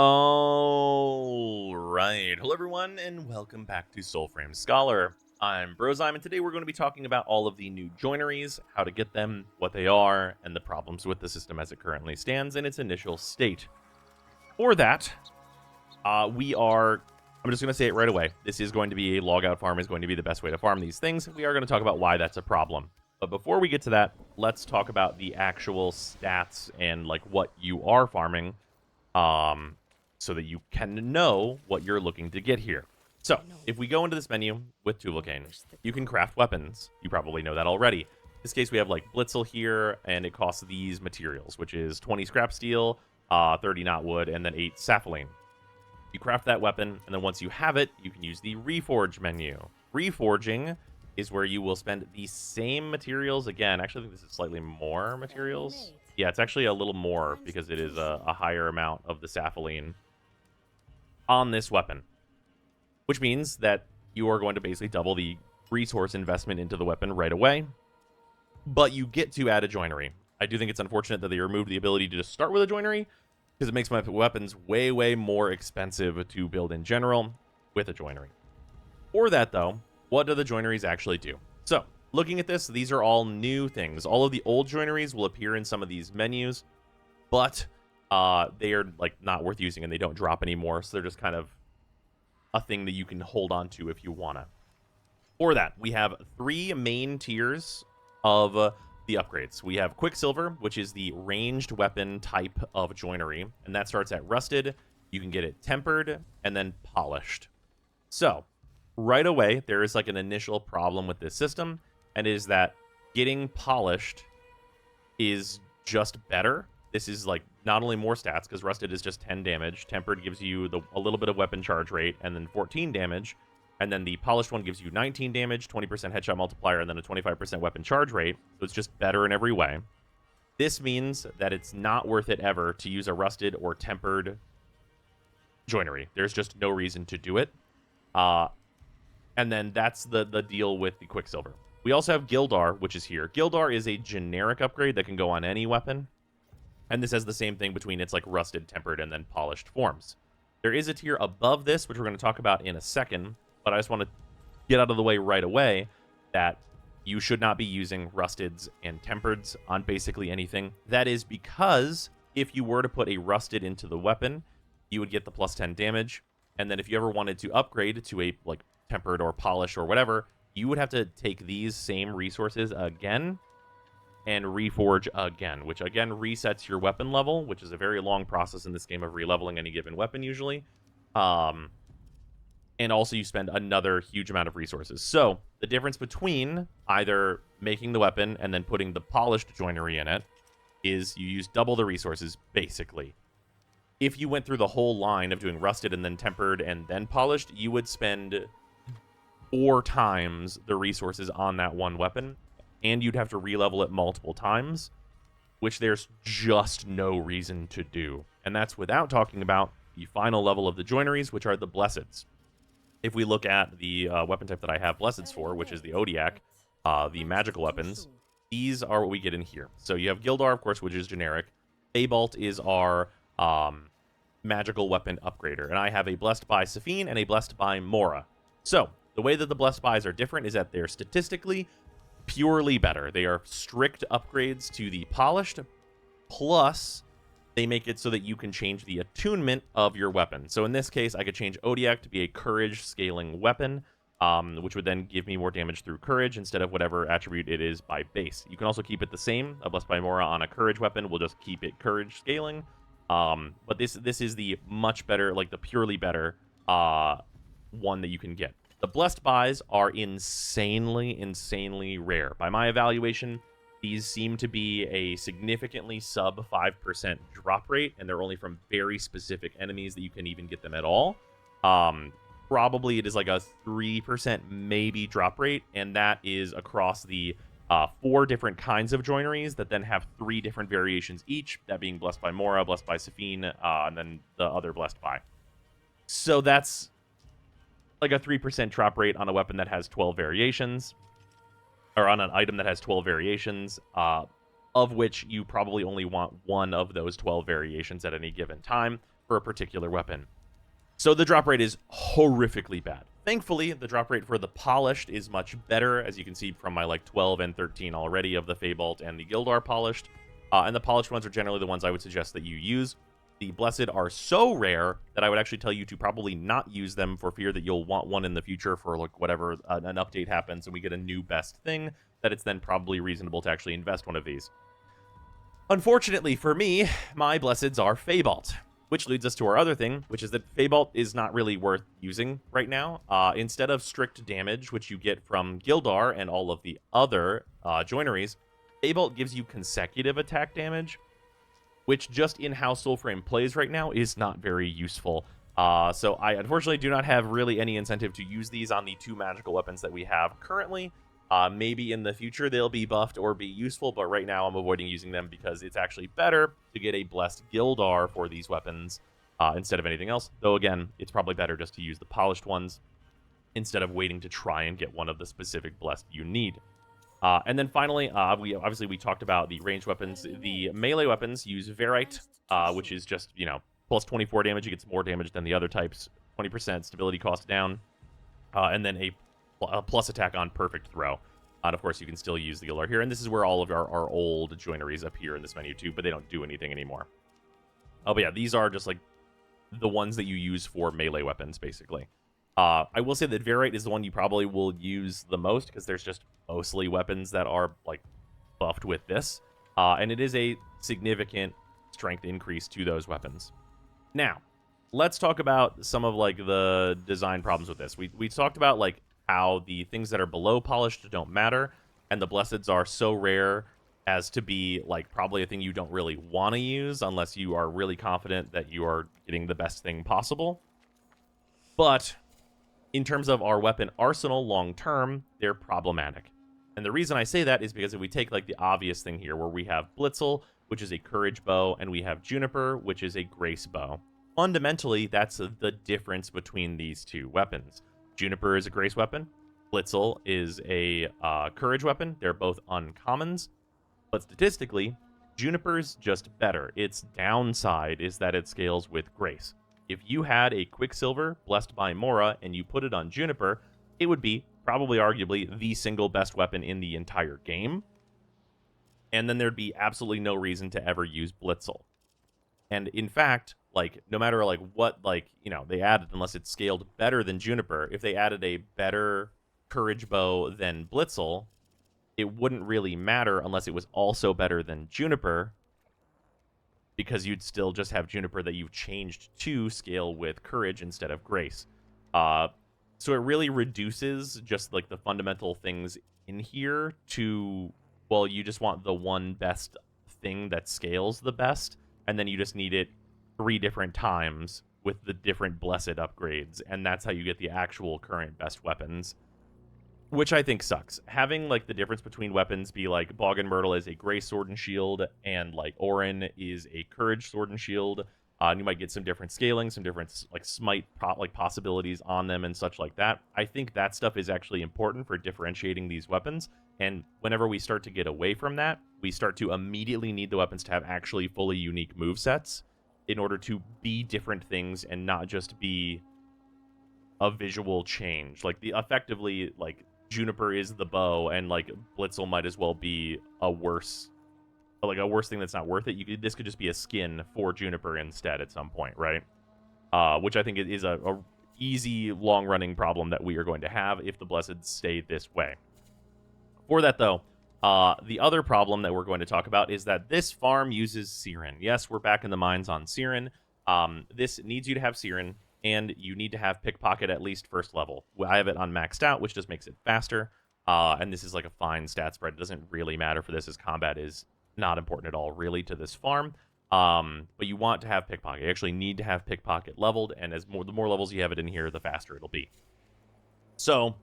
All right. Hello, everyone, and welcome back to Soulframe Scholar. I'm Brozyme, and today we're going to be talking about all of the new joineries, how to get them, what they are, and the problems with the system as it currently stands in its initial state. For that, I'm just going to say it right away. This is going to be a logout farm is going to be the best way to farm these things. We are going to talk about why that's a problem. But before we get to that, let's talk about the actual stats and like what you are farming. So that you can know what you're looking to get here. So, if we go into this menu with Tuvocane, you can craft weapons. You probably know that already. In this case, we have like Blitzel here, and it costs these materials, which is 20 scrap steel, 30 knot wood, and then 8 sapphire. You craft that weapon, and then once you have it, you can use the Reforge menu. Reforging is where you will spend the same materials again. Actually, I think this is slightly more materials. Yeah, it's actually a little more because it is a higher amount of the sapphire on this weapon, which means that you are going to basically double the resource investment into the weapon right away, but you get to add a joinery. I do think it's unfortunate that they removed the ability to just start with a joinery, because it makes my weapons way more expensive to build in general with a joinery. For that, though, what do the joineries actually do? So, looking at this, these are all new things. All of the old joineries will appear in some of these menus, but they are like not worth using and they don't drop anymore, so they're just kind of a thing that you can hold on to if you wanna. For that, we have 3 main tiers of the upgrades. We have Quicksilver, which is the ranged weapon type of joinery, and that starts at rusted. You can get it tempered and then polished. So right away, there is like an initial problem with this system, and it is that getting polished is just better. This is like not only more stats, because rusted is just 10 damage, tempered gives you a little bit of weapon charge rate, and then 14 damage, and then the polished one gives you 19 damage, 20% headshot multiplier, and then a 25% weapon charge rate, so it's just better in every way. This means that it's not worth it ever to use a rusted or tempered joinery. There's just no reason to do it. And then that's the deal with the Quicksilver. We also have Gildar, which is here. Gildar is a generic upgrade that can go on any weapon. And this has the same thing between its like rusted, tempered, and then polished forms. There is a tier above this, which we're going to talk about in a second, but I just want to get out of the way right away that you should not be using rusteds and tempereds on basically anything. That is because if you were to put a rusted into the weapon, you would get the plus 10 damage, and then if you ever wanted to upgrade to a like tempered or polished or whatever, you would have to take these same resources again and reforge again, which again resets your weapon level, which is a very long process in this game of releveling any given weapon usually. And also you spend another huge amount of resources. So the difference between either making the weapon and then putting the polished joinery in it is you use double the resources, basically. If you went through the whole line of doing rusted and then tempered and then polished, you would spend 4 times the resources on that one weapon, and you'd have to re-level it multiple times, which there's just no reason to do. And that's without talking about the final level of the joineries, which are the Blesseds. If we look at the weapon type that I have Blesseds for, which is the Odiac, the magical weapons, these are what we get in here. So you have Gildar, of course, which is generic. Abalt is our magical weapon upgrader, and I have a Blessed by Safine and a Blessed by Mora. So the way that the Blessed bys are different is that they're statistically purely better. They are strict upgrades to the polished, plus they make it so that you can change the attunement of your weapon. So in this case, I could change Odiac to be a courage scaling weapon, which would then give me more damage through courage instead of whatever attribute it is by base. You can also keep it the same. A Blessed by Mora on a courage weapon will just keep it courage scaling. But this is the much better, like the purely better one that you can get. The Blessed Buys are insanely rare. By my evaluation, these seem to be a significantly sub 5% drop rate, and they're only from very specific enemies that you can even get them at all. Probably it is like a 3% maybe drop rate, and that is across the 4 different kinds of joineries that then have 3 different variations each, that being Blessed by Mora, Blessed by Safine, and then the other Blessed by. So that's like a 3% drop rate on a weapon that has 12 variations, or on an item that has 12 variations, of which you probably only want one of those 12 variations at any given time. for a particular weapon. So the drop rate is horrifically bad. Thankfully, the drop rate for the polished is much better, as you can see from my like 12 and 13 already of the Feybolt and the Gildar polished. And the polished ones are generally the ones I would suggest that you use. The blessed are so rare that I would actually tell you to probably not use them for fear that you'll want one in the future for like whatever an update happens and we get a new best thing, that it's then probably reasonable to actually invest one of these. Unfortunately for me, my blesseds are Feybolt, which leads us to our other thing, which is that Feybolt is not really worth using right now. Instead of strict damage, which you get from Gildar and all of the other joineries, Feybolt gives you consecutive attack damage, which just in how Soulframe plays right now is not very useful. So I unfortunately do not have really any incentive to use these on the two magical weapons that we have currently. Maybe in the future they'll be buffed or be useful, but right now I'm avoiding using them because it's actually better to get a blessed Gildar for these weapons instead of anything else. Though again, it's probably better just to use the polished ones instead of waiting to try and get one of the specific blessed you need. And then finally, we talked about the ranged weapons. The melee weapons use Verite, which is just, plus 24 damage. It gets more damage than the other types, 20% stability cost down, and then a plus attack on perfect throw. And of course, you can still use the Gildar here. And this is where all of our old joineries appear in this menu too, but they don't do anything anymore. Oh, but yeah, these are just like the ones that you use for melee weapons, basically. I will say that Verite is the one you probably will use the most because there's just mostly weapons that are like buffed with this. And it is a significant strength increase to those weapons. Now, let's talk about some of like the design problems with this. We talked about like how the things that are below polished don't matter, and the blesseds are so rare as to be like probably a thing you don't really want to use unless you are really confident that you are getting the best thing possible. But in terms of our weapon arsenal long term, they're problematic. And the reason I say that is because if we take like the obvious thing here, where we have Blitzel, which is a courage bow, and we have Juniper, which is a grace bow. Fundamentally, that's the difference between these two weapons. Juniper is a grace weapon. Blitzel is a courage weapon. They're both uncommons. But statistically, Juniper's just better. Its downside is that it scales with grace. If you had a Quicksilver blessed by Mora and you put it on Juniper, it would be probably arguably the single best weapon in the entire game. And then there'd be absolutely no reason to ever use Blitzel. And in fact, like, no matter like what, like, they added, unless it's scaled better than Juniper, if they added a better courage bow than Blitzel, it wouldn't really matter unless it was also better than Juniper, because you'd still just have Juniper that you've changed to scale with courage instead of grace. So it really reduces just like the fundamental things in here to, well, you just want the one best thing that scales the best, and then you just need it 3 different times with the different blessed upgrades, and that's how you get the actual current best weapons, which I think sucks. Having like the difference between weapons be like Bog and Myrtle is a grace sword and shield, and like Orin is a courage sword and shield. And you might get some different scaling, some different like smite possibilities on them and such like that. I think that stuff is actually important for differentiating these weapons. And whenever we start to get away from that, we start to immediately need the weapons to have actually fully unique movesets in order to be different things and not just be a visual change. Like effectively, like Juniper is the bow, and like Blitzel might as well be a worse thing that's not worth it. This could just be a skin for Juniper instead at some point, right? Which I think is a easy long-running problem that we are going to have if the Blesseds stay this way. For that, though, the other problem that we're going to talk about is that this farm uses Siren. Yes, we're back in the mines on Siren. This needs you to have Siren, and you need to have Pickpocket at least first level. I have it on maxed out, which just makes it faster. And this is like a fine stat spread. It doesn't really matter for this, as combat is not important at all, really, to this farm. But you want to have Pickpocket. You actually need to have Pickpocket leveled, and the more levels you have it in here, the faster it'll be. So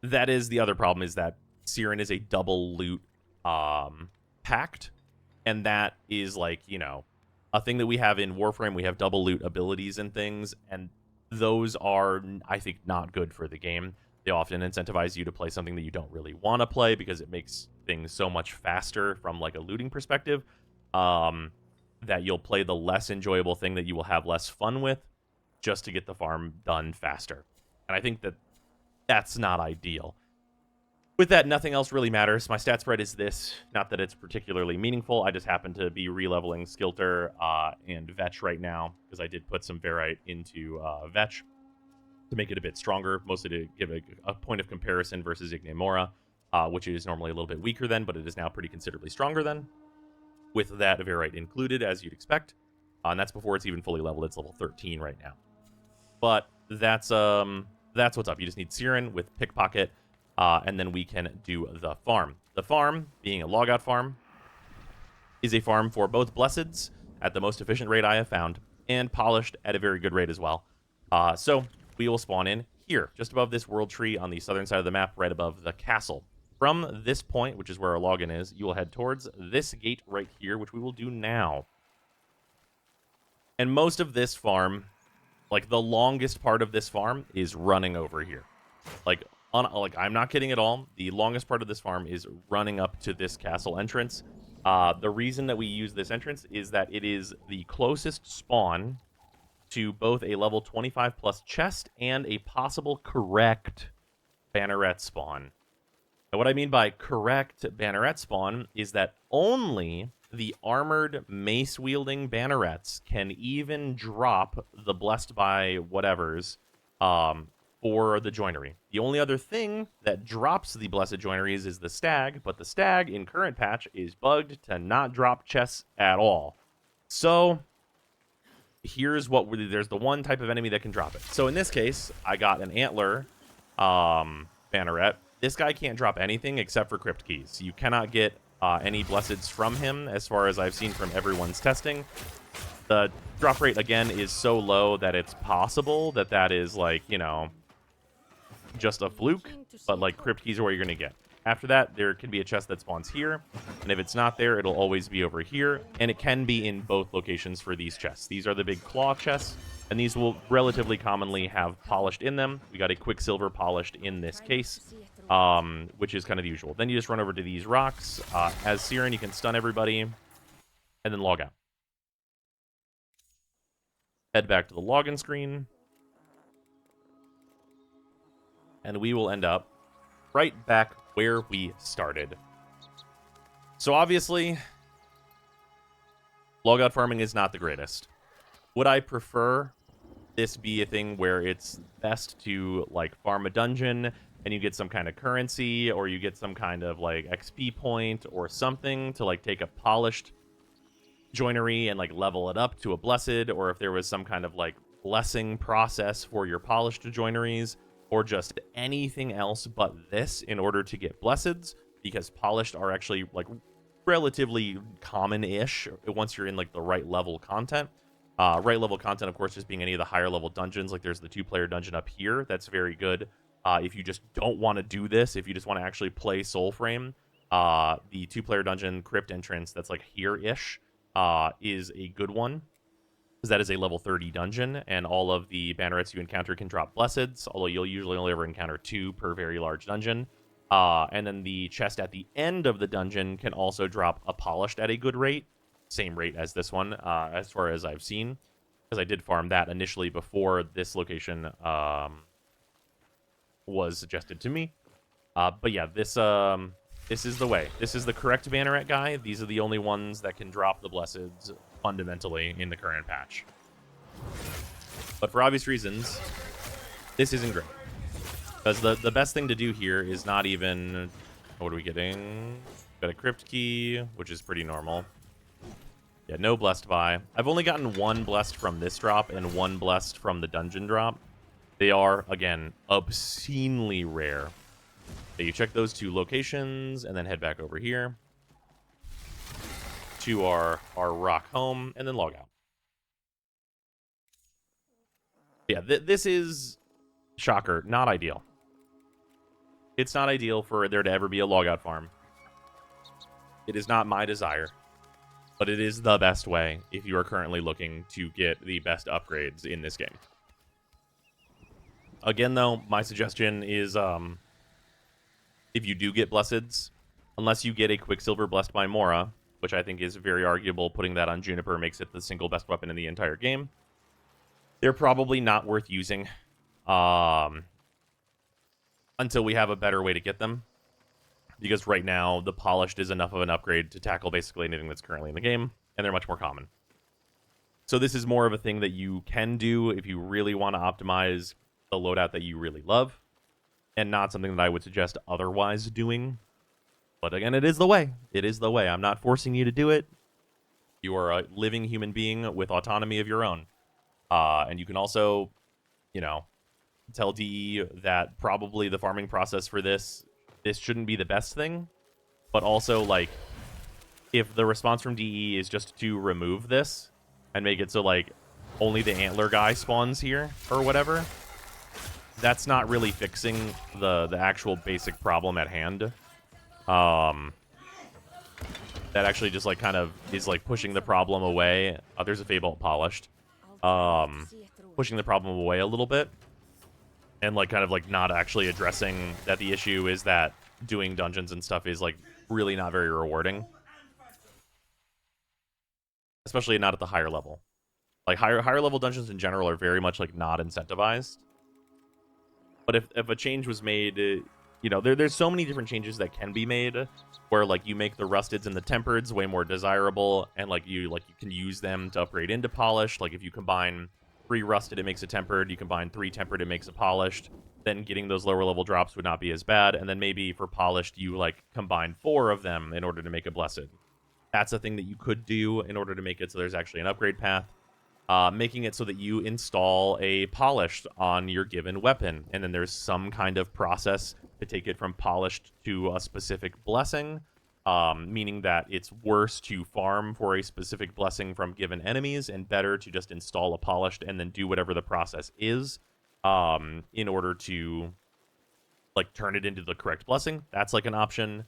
that is the other problem, is that Siren is a double loot pact, and that is like, a thing that we have in Warframe. We have double loot abilities and things, and those are, I think, not good for the game. They often incentivize you to play something that you don't really want to play because it makes things so much faster from like a looting perspective. that you'll play the less enjoyable thing that you will have less fun with just to get the farm done faster. And I think that that's not ideal. With that, nothing else really matters. My stat spread is this. Not that it's particularly meaningful. I just happen to be re-leveling Skilter and Vetch right now, because I did put some Verite into Vetch to make it a bit stronger, mostly to give a point of comparison versus Ignemora, which is normally a little bit weaker than, but it is now pretty considerably stronger than, with that Verite included, as you'd expect. And that's before it's even fully leveled. It's level 13 right now. But that's what's up. You just need Siren with Pickpocket, and then we can do the farm. The farm, being a logout farm, is a farm for both Blesseds at the most efficient rate I have found, and Polished at a very good rate as well. So we will spawn in here, just above this world tree on the southern side of the map, right above the castle. From this point, which is where our login is, you will head towards this gate right here, which we will do now. And most of this farm, like the longest part of this farm, is running over here. Like I'm not kidding at all. The longest part of this farm is running up to this castle entrance. The reason that we use this entrance is that it is the closest spawn to both a level 25 plus chest and a possible correct banneret spawn. And what I mean by correct banneret spawn is that only the armored mace-wielding bannerets can even drop the Blessed by whatevers for the joinery. The only other thing that drops the blessed joineries is the stag, but the stag in current patch is bugged to not drop chests at all. So here's what there's the one type of enemy that can drop it. So in this case, I got an antler banneret. This guy can't drop anything except for crypt keys. You cannot get any blesseds from him, as far as I've seen from everyone's testing. The drop rate, again, is so low that it's possible that that is, like, you know, just a fluke, but, like, crypt keys are where you're going to get. After that, there can be a chest that spawns here, and if it's not there, it'll always be over here, and it can be in both locations for these chests. These are the big claw chests, and these will relatively commonly have polished in them. We got a quicksilver polished in this case, which is kind of the usual. Then you just run over to these rocks. As Siren, you can stun everybody, and then log out. Head back to the login screen, and we will end up right back where we started. So obviously, logout farming is not the greatest. Would I prefer this be a thing where it's best to, like, farm a dungeon and you get some kind of currency, or you get some kind of, like, XP point or something to, like, take a polished joinery and, like, level it up to a blessed, or if there was some kind of, like, blessing process for your polished joineries, or just anything else but this in order to get blesseds, because polished are actually, like, relatively common-ish once you're in, like, the right level content. Right level content, of course, just being any of the higher level dungeons. Like, there's the 2-player dungeon up here. That's very good. If you just don't want to do this, if you just want to actually play Soulframe, the 2-player dungeon crypt entrance that's, like, here-ish is a good one, because that is a level 30 dungeon, and all of the bannerets you encounter can drop blesseds, although you'll usually only ever encounter 2 per very large dungeon. And then the chest at the end of the dungeon can also drop a polished at a good rate, same rate as this one, as far as I've seen, because I did farm that initially before this location was suggested to me. But yeah, this is the way. This is the correct banneret guy. These are the only ones that can drop the blesseds fundamentally in the current patch. But for obvious reasons, this isn't great. Because the best thing to do here is not even... What are we getting? Got a crypt key, which is pretty normal. Yeah, no blessed by. I've only gotten 1 blessed from this drop and 1 blessed from the dungeon drop. They are, again, obscenely rare. So you check those 2 locations and then head back over here to our rock home and then log out. Yeah, this is, shocker, not ideal. It's not ideal for there to ever be a logout farm. It is not my desire, but it is the best way if you are currently looking to get the best upgrades in this game. Again, though, my suggestion is, if you do get blesseds, unless you get a Quicksilver Blessed by Mora, which I think is very arguable. Putting that on Juniper makes it the single best weapon in the entire game. They're probably not worth using until we have a better way to get them. Because right now, the Polished is enough of an upgrade to tackle basically anything that's currently in the game, and they're much more common. So this is more of a thing that you can do if you really want to optimize the loadout that you really love, and not something that I would suggest otherwise doing. But again, it is the way. It is the way. I'm not forcing you to do it. You are a living human being with autonomy of your own. And you can also, you know, tell DE that probably the farming process for this shouldn't be the best thing. But also, like, if the response from DE is just to remove this and make it so, like, only the antler guy spawns here or whatever, that's not really fixing the actual basic problem at hand. That actually just, like, kind of is, like, pushing the problem away. There's a Fable Polished. Pushing the problem away a little bit. And, like, kind of, like, not actually addressing that the issue is that doing dungeons and stuff is, like, really not very rewarding. Especially not at the higher level. Like, higher level dungeons in general are very much, like, not incentivized. But if a change was made, you know, there's so many different changes that can be made, where, like, you make the rusteds and the tempereds way more desirable, and, like, you can use them to upgrade into polished. Like, if you combine 3 rusted, it makes a tempered. You combine 3 tempered, it makes a polished. Then getting those lower level drops would not be as bad. And then maybe for polished, you, like, combine 4 of them in order to make a blessed. That's a thing that you could do in order to make it so there's actually an upgrade path. Making it so that you install a polished on your given weapon, and then there's some kind of process to take it from polished to a specific blessing, meaning that it's worse to farm for a specific blessing from given enemies and better to just install a polished and then do whatever the process is in order to, like, turn it into the correct blessing. That's, like, an option.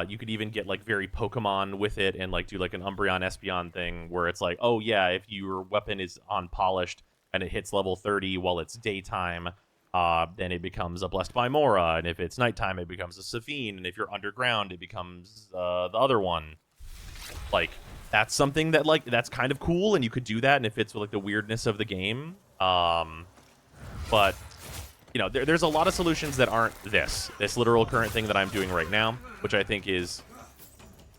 You could even get, like, very Pokemon with it and, like, do, like, an Umbreon Espeon thing where it's like, oh, yeah, if your weapon is on polished and it hits level 30 while it's daytime, then it becomes a Blessed by Mora, and if it's nighttime, it becomes a Safine, and if you're underground, it becomes the other one. Like, that's something that, like, that's kind of cool, and you could do that, and it fits with, like, the weirdness of the game. But you know, there's a lot of solutions that aren't this literal current thing that I'm doing right now, which I think is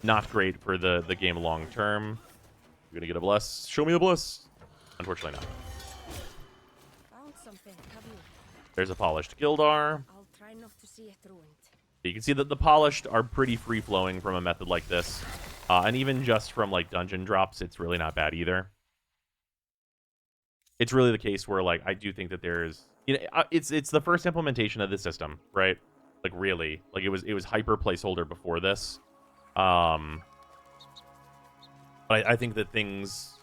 not great for the game long term. You're gonna get a bless. Show me a bless. Unfortunately not. Found something, have you? There's a polished Gildar. I'll try not to see it ruined. You can see that the polished are pretty free-flowing from a method like this. And even just from, like, dungeon drops, it's really not bad either. It's really the case where, like, I do think that there's, you know, it's the first implementation of the system, right? Like, really, like, it was hyper placeholder before this. But I think that things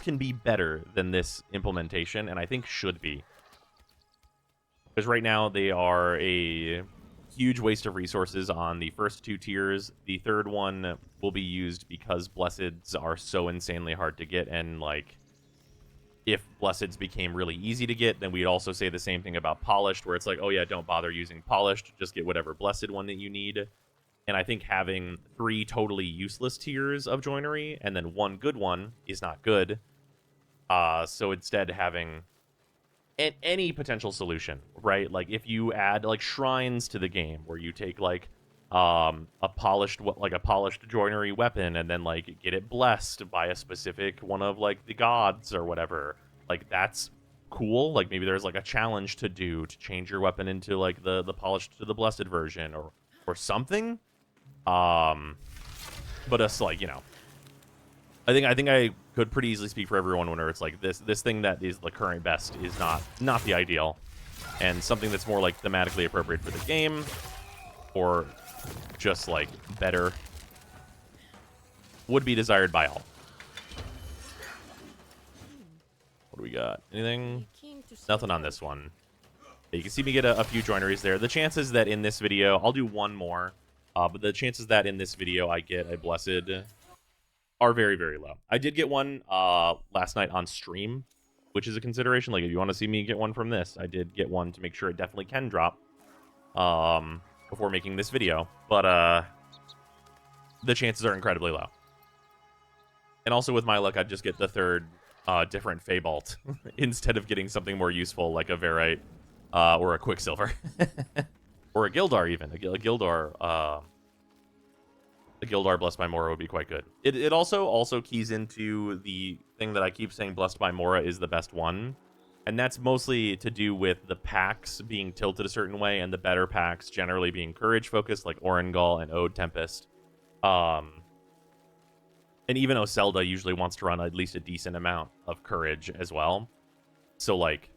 can be better than this implementation, and I think should be. Because right now they are a huge waste of resources on the first 2 tiers. The third one will be used because blesseds are so insanely hard to get, and, like, if blesseds became really easy to get, then we'd also say the same thing about polished, where it's like, oh yeah, don't bother using polished, just get whatever blessed one that you need. And I think having 3 totally useless tiers of joinery and then 1 good one is not good. So instead having any potential solution, right? Like, if you add, like, shrines to the game, where you take, like, a polished joinery weapon and then, like, get it blessed by a specific one of, like, the gods or whatever, like, that's cool. Like, maybe there's, like, a challenge to do to change your weapon into, like, the polished to the blessed version or something. But us, like, you know, I think I could pretty easily speak for everyone when it's like this thing that is the current best is not the ideal, and something that's more, like, thematically appropriate for the game, or just, like, better, would be desired by all. What do we got? Anything? Nothing on this one. You can see me get a few joineries there. The chances that in this video, I'll do 1 more, but the chances that in this video I get a blessed are very, very low. I did get one last night on stream, which is a consideration. Like, if you want to see me get one from this, I did get one to make sure it definitely can drop before making this video. But the chances are incredibly low. And also with my luck, I'd just get the third different Feybolt instead of getting something more useful like a Verite or a Quicksilver. Or a Gildar even. A Gildar Blessed by Mora would be quite good. It also keys into the thing that I keep saying Blessed by Mora is the best one. And that's mostly to do with the packs being tilted a certain way and the better packs generally being courage focused like Orengal and Ode Tempest. And even Oselda usually wants to run at least a decent amount of courage as well. So like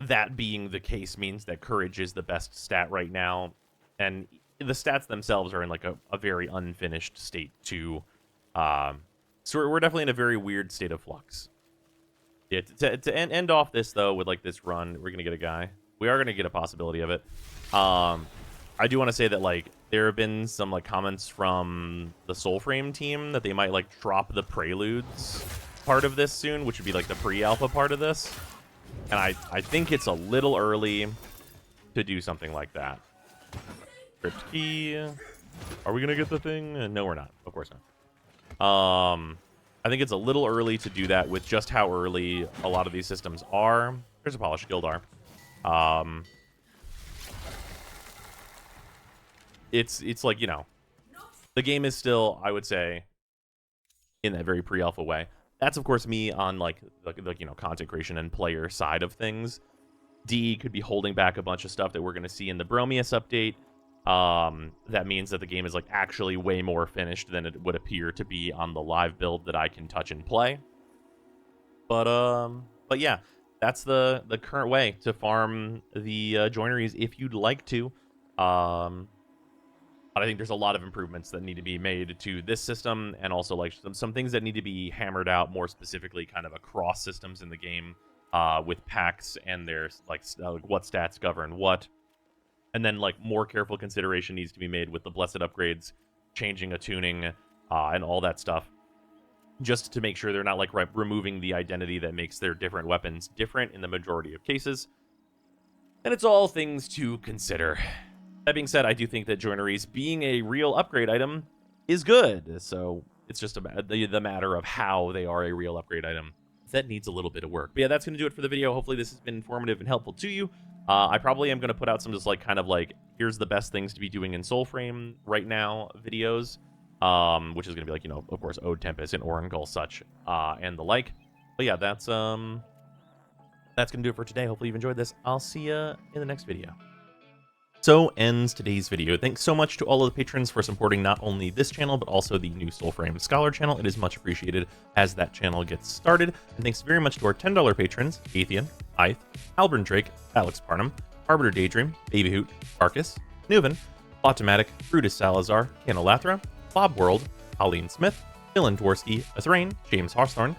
that being the case means that courage is the best stat right now. And the stats themselves are in like a very unfinished state too. So we're definitely in a very weird state of flux. Yeah, to end off this though with like this run, we're gonna get a guy. We are gonna get a possibility of it. I do want to say that like there have been some like comments from the Soulframe team that they might like drop the preludes part of this soon, which would be like the pre-alpha part of this. And I think it's a little early to do something like that. Crypt key. Are we gonna get the thing? No, we're not. Of course not. I think it's a little early to do that with just how early a lot of these systems are. There's a polished Gildar. It's like, you know, the game is still, I would say, in that very pre-alpha way. That's of course me on like you know, content creation and player side of things. D could be holding back a bunch of stuff that we're going to see in the Bromius update. That means that the game is like actually way more finished than it would appear to be on the live build that I can touch and play. But yeah, that's the current way to farm the joineries if you'd like to. But I think there's a lot of improvements that need to be made to this system, and also like some things that need to be hammered out more specifically, kind of across systems in the game, with packs and there's like what stats govern what. And then, like, more careful consideration needs to be made with the blessed upgrades, changing a tuning, and all that stuff. Just to make sure they're not, like, removing the identity that makes their different weapons different in the majority of cases. And it's all things to consider. That being said, I do think that joineries being a real upgrade item is good. So it's just the matter of how they are a real upgrade item that needs a little bit of work. But yeah, that's going to do it for the video. Hopefully this has been informative and helpful to you. I probably am going to put out some just like kind of like, here's the best things to be doing in Soulframe right now videos, which is going to be like, you know, of course, Ode Tempest and Orengal such, and the like. But yeah, that's going to do it for today. Hopefully you've enjoyed this. I'll see you in the next video. So ends today's video. Thanks so much to all of the patrons for supporting not only this channel, but also the new Soulframe Scholar channel. It is much appreciated as that channel gets started. And thanks very much to our $10 patrons, Atheon, Ith, Halburn Drake, Alex Parnham, Arbiter Daydream, Baby Hoot, Arcus, Nuven, Automatic, Brutus Salazar, Canolathra, Bob World, Colleen Smith, Dylan Dworsky, Azrain, James Hawthorne,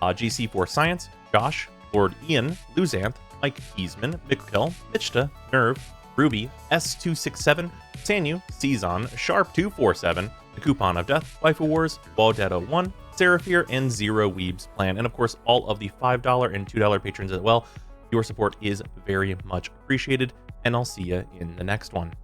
GC4 Science, Josh, Lord Ian, Luzanth, Mike Easman, Mikkel, Mitchta, Nerve, Ruby, S267, Sanyu, Cezon, Sharp247, The Coupon of Death, Waifu Wars, Waldetto1, Seraphir, and Zero Weebs Plan, and of course all of the $5 and $2 patrons as well. Your support is very much appreciated, and I'll see you in the next one.